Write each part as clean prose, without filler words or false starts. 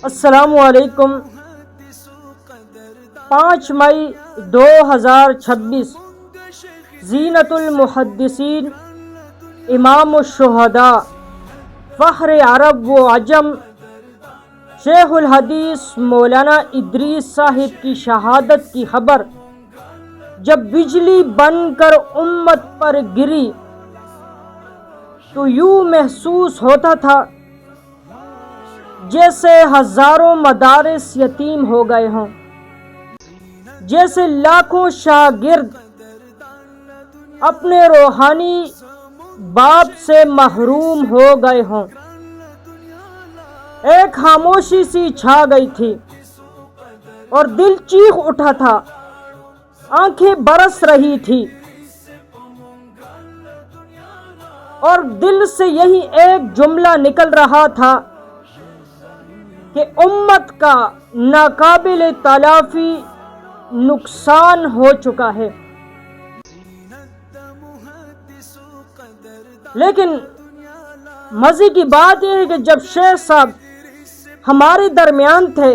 السلام علیکم۔ 5 مئی 2026 زینت المحدثین، امام الشہداء، فخر عرب و عجم، شیخ الحدیث مولانا ادریس صاحب کی شہادت کی خبر جب بجلی بن کر امت پر گری تو یوں محسوس ہوتا تھا جیسے ہزاروں مدارس یتیم ہو گئے ہوں، جیسے لاکھوں شاگرد اپنے روحانی باپ سے محروم ہو گئے ہوں۔ ایک خاموشی سی چھا گئی تھی اور دل چیخ اٹھا تھا، آنکھیں برس رہی تھی اور دل سے یہی ایک جملہ نکل رہا تھا کہ امت کا ناقابل تلافی نقصان ہو چکا ہے۔ لیکن مزے کی بات یہ ہے کہ جب شیخ صاحب ہمارے درمیان تھے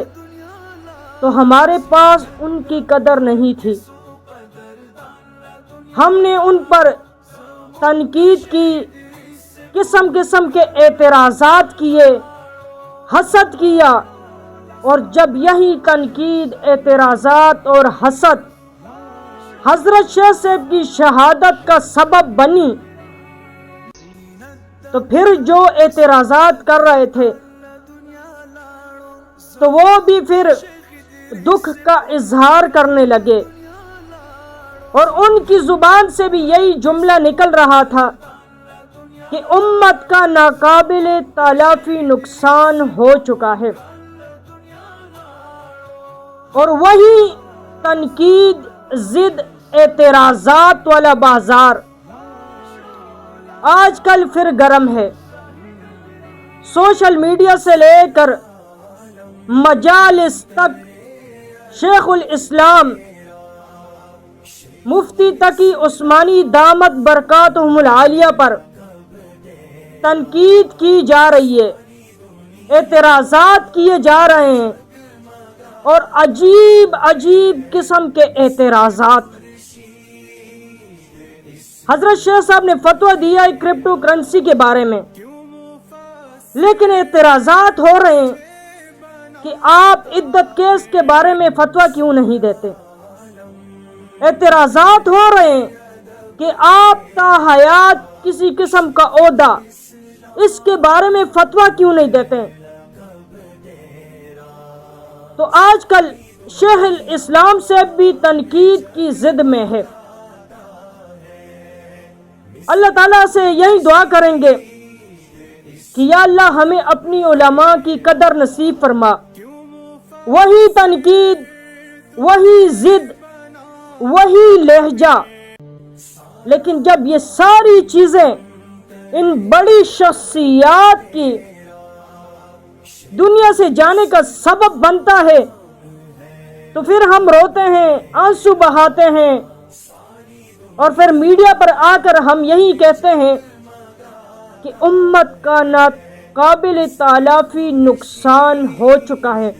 تو ہمارے پاس ان کی قدر نہیں تھی۔ ہم نے ان پر تنقید کی، قسم قسم کے اعتراضات کیے، حسد کیا، اور جب یہی تنقید، اعتراضات اور حسد حضرت شیخ صاحب کی شہادت کا سبب بنی تو پھر جو اعتراضات کر رہے تھے تو وہ بھی پھر دکھ کا اظہار کرنے لگے، اور ان کی زبان سے بھی یہی جملہ نکل رہا تھا کہ امت کا ناقابل تلافی نقصان ہو چکا ہے۔ اور وہی تنقید، ضد، اعتراضات والا بازار آج کل پھر گرم ہے۔ سوشل میڈیا سے لے کر مجالس تک شیخ الاسلام مفتی تقی عثمانی دامت برکاتہم العالیہ پر تنقید کی جا رہی ہے، اعتراضات کیے جا رہے ہیں، اور عجیب عجیب قسم کے اعتراضات۔ حضرت شیخ صاحب نے فتویٰ دیا ہے کرپٹو کرنسی کے بارے میں، لیکن اعتراضات ہو رہے ہیں کہ آپ عدت کیس کے بارے میں فتویٰ کیوں نہیں دیتے۔ اعتراضات ہو رہے ہیں کہ آپ تا حیات کسی قسم کا عہدہ، اس کے بارے میں فتویٰ کیوں نہیں دیتے۔ تو آج کل شیخ الاسلام سے بھی تنقید کی ضد میں ہے۔ اللہ تعالیٰ سے یہی دعا کریں گے کہ یا اللہ ہمیں اپنی علماء کی قدر نصیب فرما۔ وہی تنقید، وہی ضد، وہی لہجہ، لیکن جب یہ ساری چیزیں ان بڑی شخصیات کی دنیا سے جانے کا سبب بنتا ہے تو پھر ہم روتے ہیں، آنسو بہاتے ہیں، اور پھر میڈیا پر آ کر ہم یہی کہتے ہیں کہ امت کا ناقابل تلافی نقصان ہو چکا ہے۔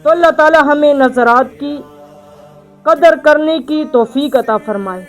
تو اللہ تعالی ہمیں نظرات کی قدر کرنے کی توفیق عطا فرمائے۔